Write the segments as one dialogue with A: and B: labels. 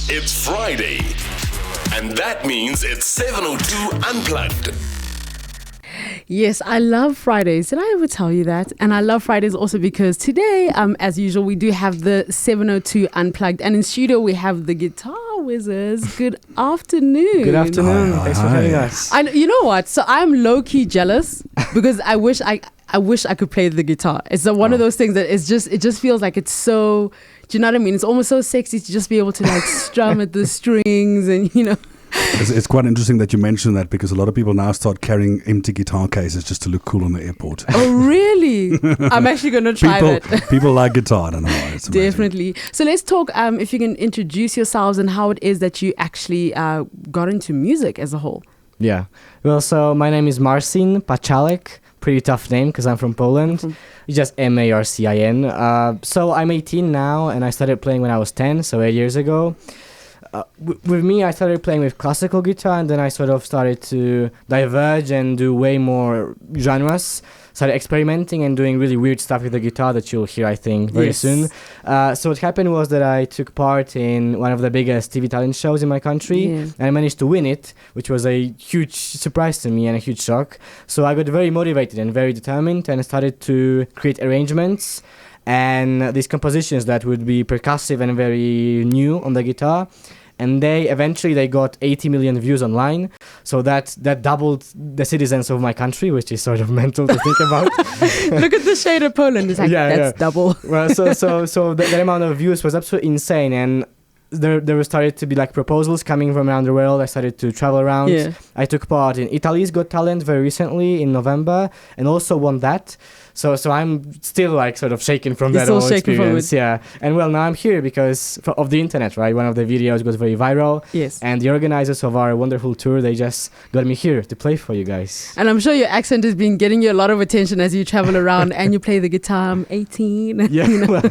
A: It's Friday, and that means it's 7:02 Unplugged.
B: Yes, I love Fridays. Did I ever tell you that? And I love Fridays also because today, as usual, we do have the 7:02 Unplugged. And in studio, we have the Guitar Wizards. Good afternoon.
C: Good afternoon.
D: Hi.
C: Thanks for having us.
B: You know what? So I'm low-key jealous because I wish I could play the guitar. It's one of those things that it just feels like it's so, do you know what I mean? It's almost so sexy to just be able to like strum at the strings and, you know.
D: It's quite interesting that you mentioned that because a lot of people now start carrying empty guitar cases just to look cool on the airport.
B: Oh, really? I'm actually going to try that.
D: People like guitar. I don't know why. It's amazing.
B: Definitely. So let's talk, if you can introduce yourselves and how it is that you actually got into music as a whole.
C: Yeah. Well, so my name is Marcin Pachalek. Pretty tough name because I'm from Poland. It's just Marcin. So I'm 18 now and I started playing when I was 10, so 8 years ago. With me, I started playing with classical guitar and then I sort of started to diverge and do way more genres. Started experimenting and doing really weird stuff with the guitar that you'll hear, I think, very soon. So what happened was that I took part in one of the biggest TV talent shows in my country and I managed to win it, which was a huge surprise to me and a huge shock. So I got very motivated and very determined and started to create arrangements and these compositions that would be percussive and very new on the guitar. And they eventually got 80 million views online. So that doubled the citizens of my country, which is sort of mental to think about.
B: Look at the shade of Poland. It's like, that's double.
C: Well, so the amount of views was absolutely insane. And there started to be like proposals coming from around the world. I started to travel around. Yeah. I took part in Italy's Got Talent very recently in November and also won that. So I'm still like sort of shaken from that whole experience. Yeah. And well, now I'm here because of the internet, right? One of the videos got very viral.
B: Yes.
C: And the organizers of our wonderful tour, they just got me here to play for you guys.
B: And I'm sure your accent has been getting you a lot of attention as you travel around and you play the guitar. I'm 18.
C: Yeah.
B: You know?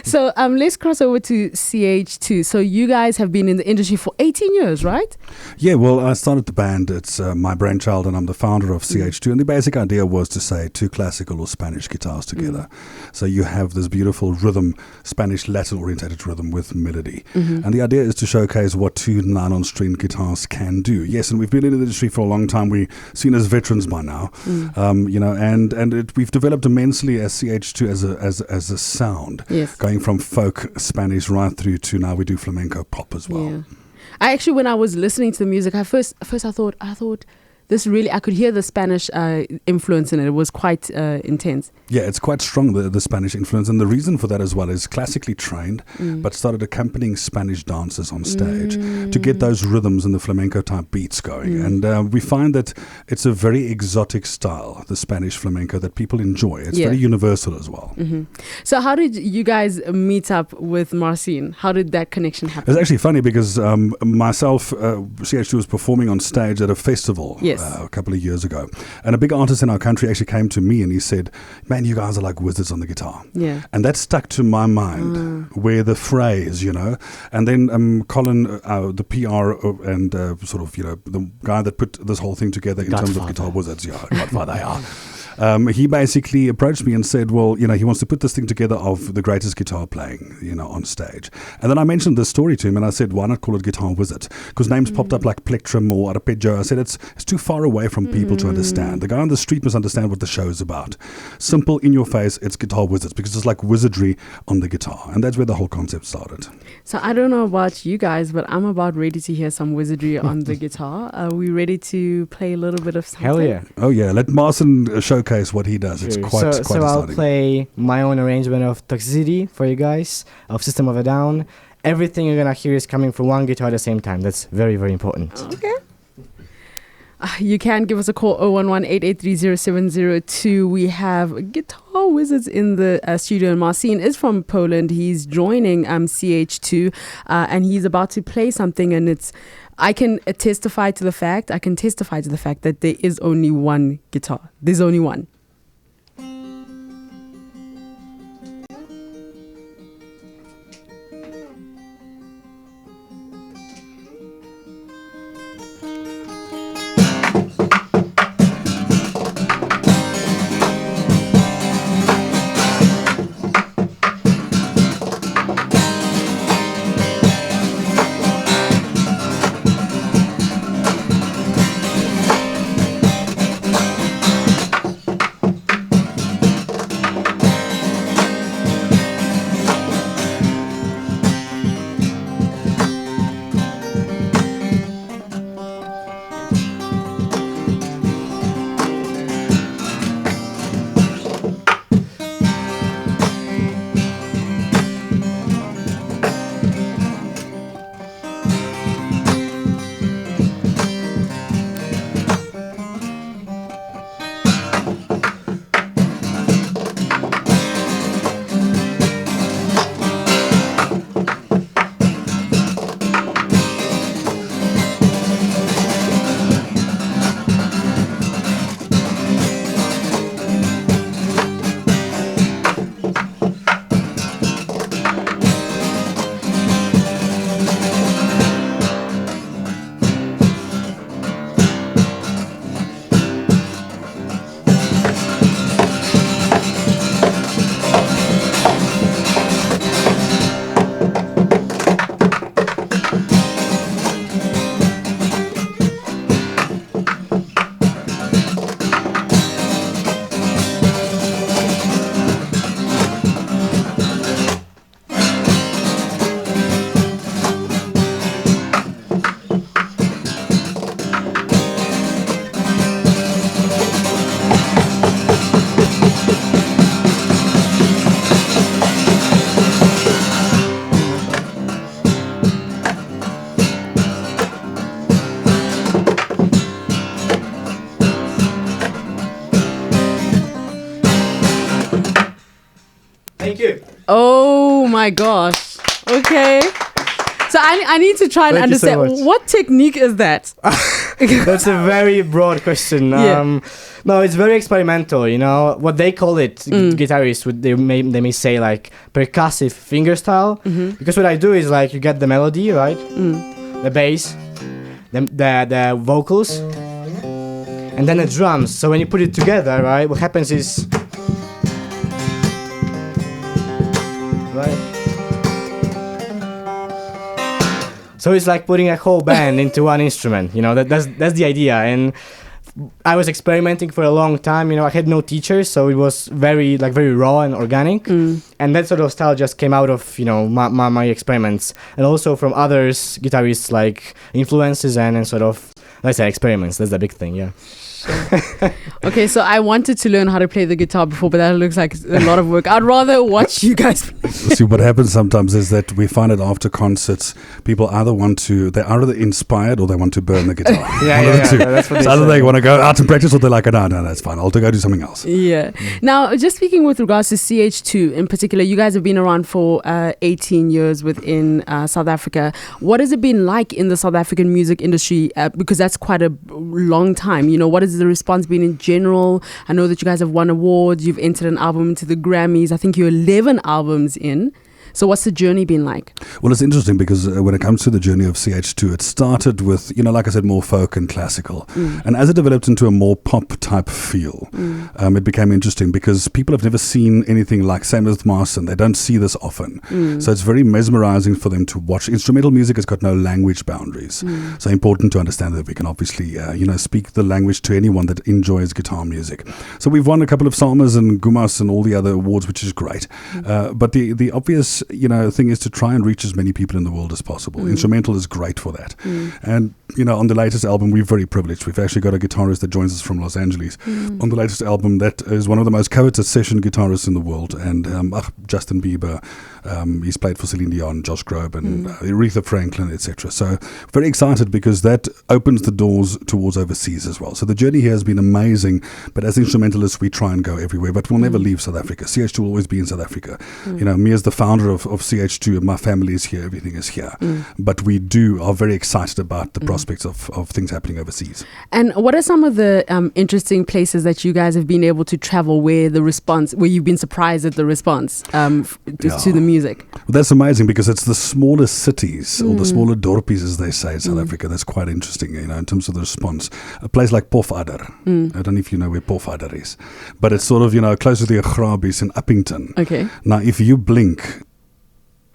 B: So let's cross over to CH2. So you guys have been in the industry for 18 years, right?
D: Yeah, well, I started the band. It's my brainchild and I'm the founder of CH2. And the basic idea was to say two classical or Spanish guitars together. So you have this beautiful rhythm, Spanish Latin orientated rhythm with melody. And the idea is to showcase what two nylon string guitars can do. Yes, and we've been in the industry for a long time. We're seen as veterans by now. You know, and we've developed immensely as CH2 as a sound. Yes. Going from folk Spanish right through to now we do flamenco pop as well.
B: Yeah. I actually, when I was listening to the music, I thought this really, I could hear the Spanish influence in it. It was quite intense.
D: Yeah, it's quite strong, the Spanish influence. And the reason for that as well is classically trained, but started accompanying Spanish dancers on stage to get those rhythms and the flamenco type beats going. And we find that it's a very exotic style, the Spanish flamenco, that people enjoy. It's very universal as well.
B: So how did you guys meet up with Marcin? How did that connection happen?
D: It's actually funny because myself, CH2 was performing on stage at a festival. Yes. A couple of years ago. And a big artist in our country actually came to me and he said, man, you guys are like wizards on the guitar. Yeah. And that stuck to my mind, where the phrase, you know, and then Colin, the PR and sort of, you know, the guy that put this whole thing together in terms of Guitar Wizards, Godfather, he basically approached me and said, well, you know, he wants to put this thing together of the greatest guitar playing, you know, on stage. And then I mentioned this story to him and I said, why not call it Guitar Wizard? Because names popped up like Plectrum or Arpeggio. I said, it's too far away from people to understand. The guy on the street must understand what the show is about. Simple, in your face, it's Guitar Wizards because it's like wizardry on the guitar. And that's where the whole concept started.
B: So I don't know about you guys, but I'm about ready to hear some wizardry on the guitar. Are we ready to play a little bit of something?
C: Hell yeah.
D: Oh yeah, let Marcin showcase what he does. It's quite
C: So I'll play my own arrangement of Toxicity for you guys, of System of a Down. Everything you're going to hear is coming from one guitar at the same time. That's very, very important.
B: Okay. You can give us a call 011-883-0702. We have Guitar Wizards in the studio. And Marcin is from Poland. He's joining CH2 and he's about to play something. And I can testify to the fact that there is only one guitar. There's only one. Oh my gosh. Okay. So I need to try and
C: Thank
B: understand,
C: you so much.
B: what technique is that?
C: That's a very broad question.
B: Yeah.
C: No, it's very experimental. You know what they call it. Guitarists they may say like percussive fingerstyle. Because what I do is like you get the melody, right? The bass, the vocals, and then the drums. So when you put it together, right, what happens is, right. So it's like putting a whole band into one instrument, you know, that's the idea. And I was experimenting for a long time, you know, I had no teachers, so it was very raw and organic. And that sort of style just came out of, you know, my experiments. And also from others, guitarists, like influences and sort of, let's say, experiments. That's the big thing, yeah.
B: Okay, so I wanted to learn how to play the guitar before, but that looks like a lot of work. I'd rather watch you guys play.
D: See, what happens sometimes is that we find it after concerts, people they're either inspired or they want to burn the guitar.
C: That's what
D: so either they want to go out and practice or they're like, no, that's fine. I'll go do something else.
B: Yeah. Now, just speaking with regards to CH2 in particular, you guys have been around for 18 years within South Africa. What has it been like in the South African music industry? Because that's quite a long time. You know, what has the response been in general? I know that you guys have won awards. You've entered an album into the Grammys. I think you're 11 albums in. So what's the journey been like?
D: Well, it's interesting because when it comes to the journey of CH2, it started with, you know, like I said, more folk and classical. And as it developed into a more pop type feel, it became interesting because people have never seen anything like, same with Marson. They don't see this often. So it's very mesmerizing for them to watch. Instrumental music has got no language boundaries. So important to understand that we can obviously, speak the language to anyone that enjoys guitar music. So we've won a couple of Salmas and Gumas and all the other awards, which is great. But the obvious thing is to try and reach as many people in the world as possible. Instrumental is great for that. And, on the latest album, we're very privileged. We've actually got a guitarist that joins us from Los Angeles on the latest album that is one of the most coveted session guitarists in the world. And Justin Bieber, he's played for Celine Dion, Josh Groban, and Aretha Franklin, etc. So very excited because that opens the doors towards overseas as well. So the journey here has been amazing. But as instrumentalists, we try and go everywhere. But we'll never leave South Africa. CH2 will always be in South Africa. Me as the founder of CH2, my family is here, everything is here. But we are very excited about the prospects of things happening overseas. And
B: what are some of the interesting places that you guys have been able to travel where you've been surprised at the response to the music?
D: Well, that's amazing because it's the smaller cities or the smaller dorpies, as they say in South Africa. That's quite interesting, in terms of the response. A place like Pofadder. I don't know if you know where Pofadder is, but it's sort of, close to the Agrabis in Uppington.
B: Okay.
D: Now, if you blink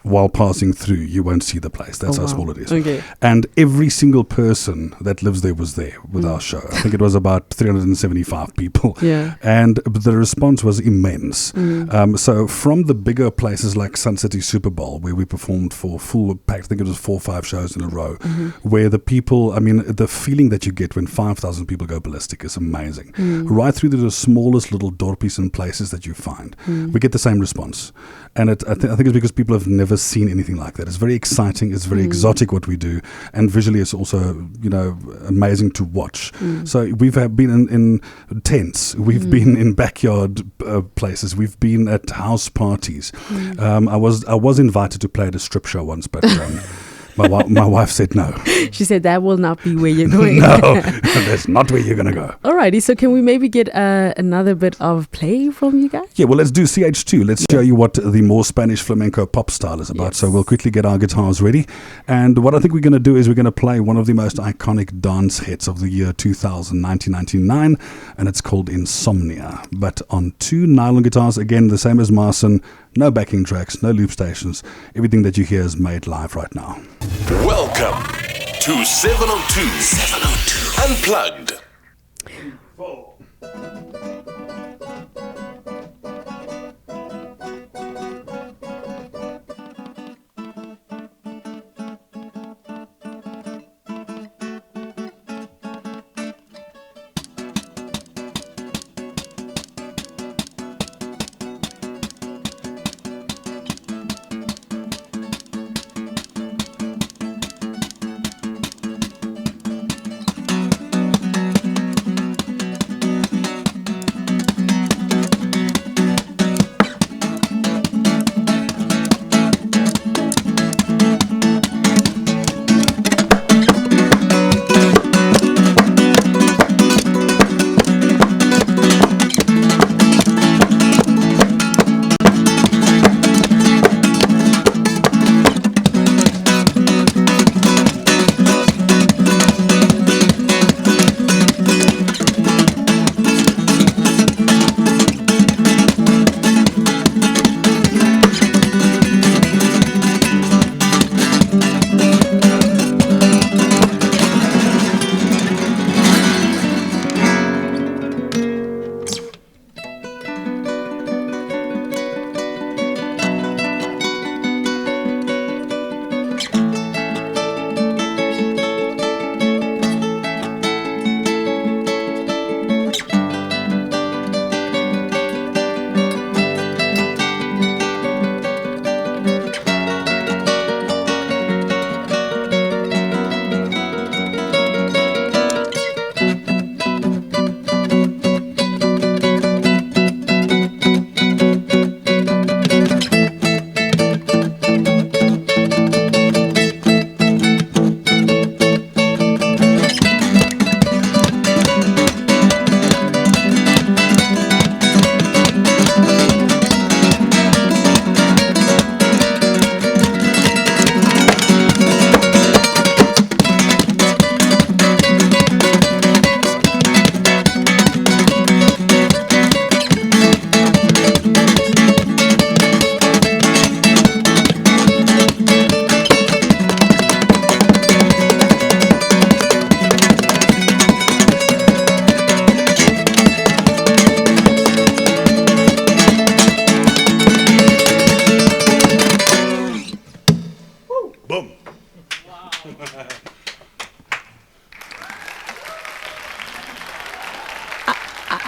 D: while passing through, you won't see the place. That's how small it is.
B: Okay.
D: And every single person that lives there was there with our show. I think it was about 375 people.
B: Yeah.
D: And the response was immense. So from the bigger places like Sun City Super Bowl, where we performed for full pack, I think it was 4 or 5 shows in a row, where the people, the feeling that you get when 5,000 people go ballistic is amazing. Right through to the smallest little dorpies and places that you find, we get the same response. And I think it's because people have never seen anything like that. It's very exciting. It's very exotic what we do. And visually it's also, amazing to watch. So we've been in tents. We've been in backyard places. We've been at house parties. I was invited to play at a strip show once, but... My wife said no. She said that will not be where you're going. No, that's not where you're going to go. Alrighty, so can we maybe get another bit of play from you guys? Yeah, well, let's do CH2. Let's show you what the more Spanish flamenco pop style is about. Yes. So we'll quickly get our guitars ready. And what I think we're going to do is we're going to play one of the most iconic dance hits of the year 2000, 1999, and it's called Insomnia. But on 2 nylon guitars, again, the same as Marson. No backing tracks, no loop stations. Everything that you hear is made live right now.
A: Welcome to 702 Unplugged.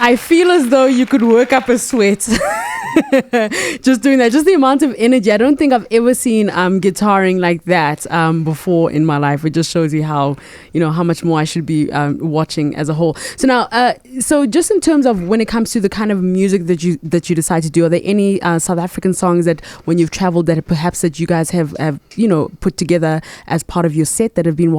B: I feel as though you could work up a sweat just doing that. Just the amount of energy. I don't think I've ever seen guitaring like that before in my life. It just shows you how much more I should be watching as a whole. So now, so just in terms of when it comes to the kind of music that you decide to do, are there any South African songs that when you've traveled that perhaps that you guys have put together as part of your set that have been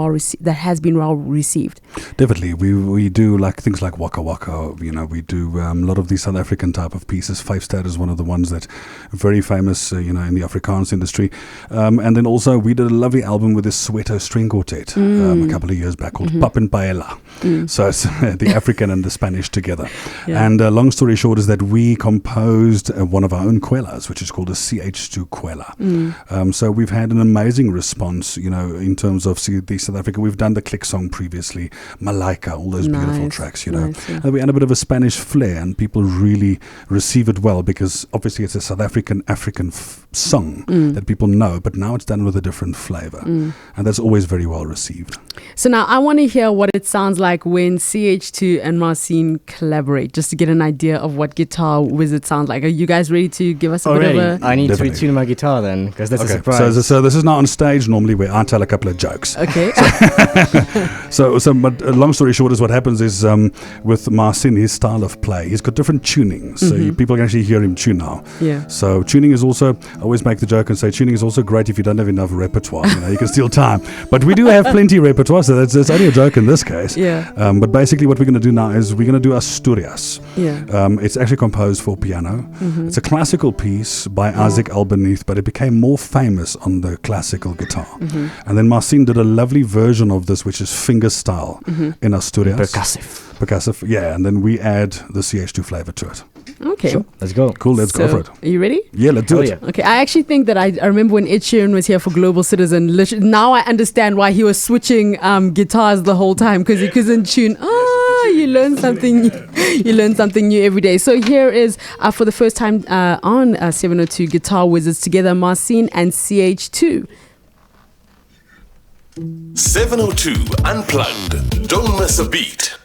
B: has been well received?
D: Definitely, we do like things like Waka Waka. We do a lot of these South African type of pieces. Five Star is one of the ones that are very famous, in the Afrikaans industry. And then also we did a lovely album with this Soweto string quartet a couple of years back called Pap and Paella. So it's the African and the Spanish together. Yeah. And long story short is that we composed one of our own quellas, which is called a CH2 quella. So we've had an amazing response, in terms of the South Africa. We've done the Click song previously, Malaika, all those beautiful tracks,
B: Nice, yeah.
D: And we had a bit of a Spanish flair, and people really receive it well because obviously it's a South African song that people know, but now it's done with a different flavor, and that's always very well received.
B: So now I want to hear what it sounds like when CH2 and Marcin collaborate, just to get an idea of what Guitar Wizard sounds like. Are you guys ready to give us a bit of a...
C: I need
D: Definitely.
C: to retune my guitar then, because that's a surprise.
D: So this is not on stage normally where I tell a couple of jokes.
B: Okay.
D: But long story short is what happens is with Marcin, his style of play, he's got different tunings. So people can actually hear him tune now.
B: Yeah.
D: So tuning is also, I always make the joke and say tuning is also great if you don't have enough repertoire. You can steal time. But we do have plenty repertoire, so that's only a joke in this case.
B: Yeah.
D: But basically what we're going to do now is we're going to do Asturias.
B: Yeah.
D: It's actually composed for piano. It's a classical piece by Isaac Albanese, but it became more famous on the classical guitar. And then Marcin did a lovely version of this, which is finger style in Asturias. Percussive, yeah. And then we add the CH2 flavor to it.
B: Okay.
C: Sure. Let's go.
D: Cool, let's go for it.
B: Are you ready?
D: Yeah, let's do it.
C: Yeah.
B: Okay, I actually think that I remember when Ed Sheeran was here for Global Citizen. Now I understand why he was switching guitars the whole time, because he couldn't tune. You learn something new. You learn something new every day. So here is, for the first time on 702 Guitar Wizards together, Marcin and CH2.
A: 702 Unplugged. Don't miss a beat.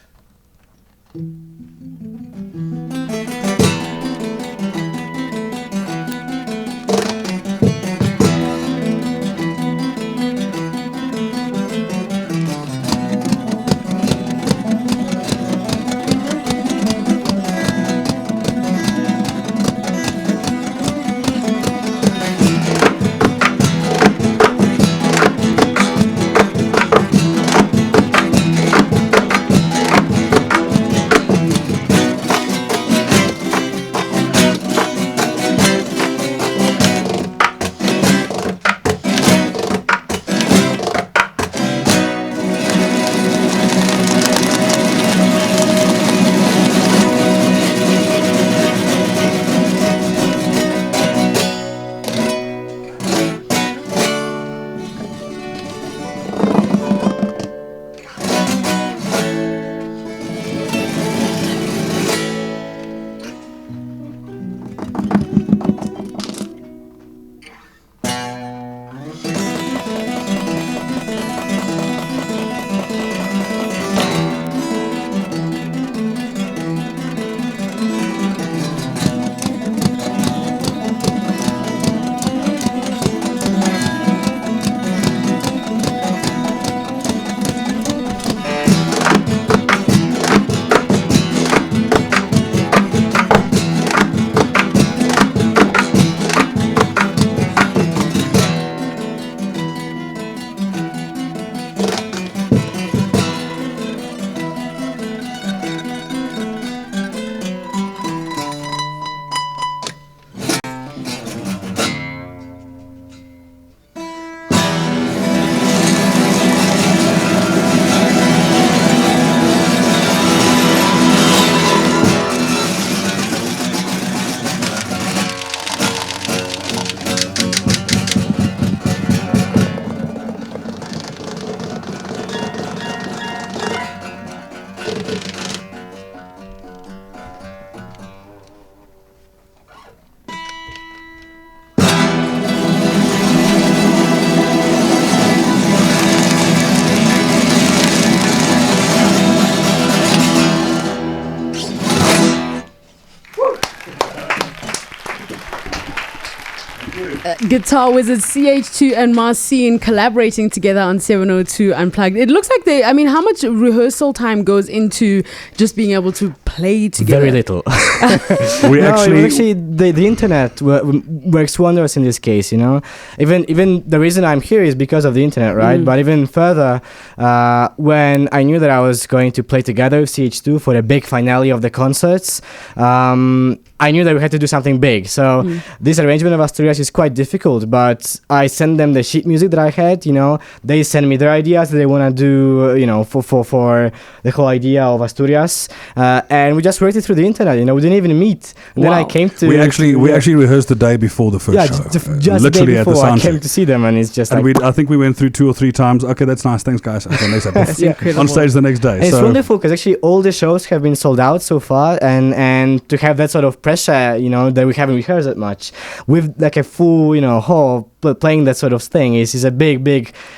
B: Guitar Wizards CH2 and Marcin collaborating together on 702 Unplugged. It looks like how much rehearsal time goes into just being able to play together?
C: Very little. Actually, the internet works wonders in this case, you know. Even the reason I'm here is because of the internet, right? But even further, when I knew that I was going to play together with CH2 for the big finale of the concerts, I knew that we had to do something big. So this arrangement of Asturias is quite difficult, but I sent them the sheet music that I had, you know. They send me their ideas that they want to do, you know, for the whole idea of Asturias. And we just worked it through the internet, you know. We didn't even meet. And then I came to...
D: We actually rehearsed the day before the first show.
C: Just
D: literally
C: the day before
D: at the sound
C: I came to see them, and it's just
D: I think we went through 2 or 3 times. Okay, that's nice. Thanks, guys. Okay, next episode. On stage the next day.
C: And it's wonderful because actually all the shows have been sold out so far, and to have that sort of pressure, you know, that we haven't rehearsed that much with like a full, you know, hall playing that sort of thing is a big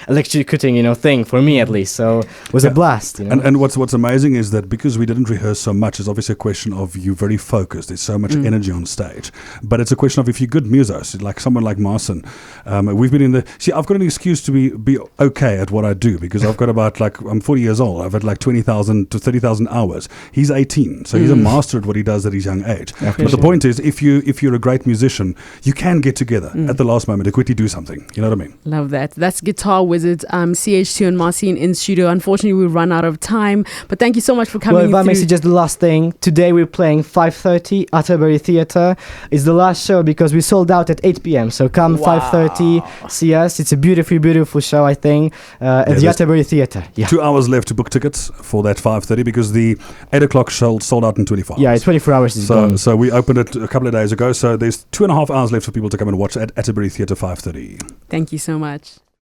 C: electrocuting, you know, thing for me at least. So it was a blast, you know?
D: And what's amazing is that because we didn't rehearse so much, it's obviously a question of you very focused. There's so much energy on stage, but it's a question of if you're good musos, like someone like Marcin. We've been I've got an excuse to be okay at what I do because I've got about I'm 40 years old. I've had like 20,000 to 30,000 hours. He's 18, so he's a master at what he does at his young age. But the point is, if you're a great musician, you can get together at the last moment to quickly do something. You know what I mean?
B: Love that. That's Guitar Wizards, CH2 and Marcin in studio. Unfortunately, we've run out of time, but thank you so much for coming through.
C: Well, that makes it just the last thing. Today we're playing 5:30 Atterbury Theatre. It's the last show because we sold out at 8 p.m. So come 5:30, see us. It's a beautiful show, I think, at the Atterbury Theatre.
D: 2 hours left to book tickets for that 5:30 because the 8 o'clock show sold out in 24 hours.
C: Yeah, 24 hours is gone.
D: So we opened it a couple of days ago. So there's 2.5 hours left for people to come and watch at Atterbury Theatre 5:30.
B: Thank you so much.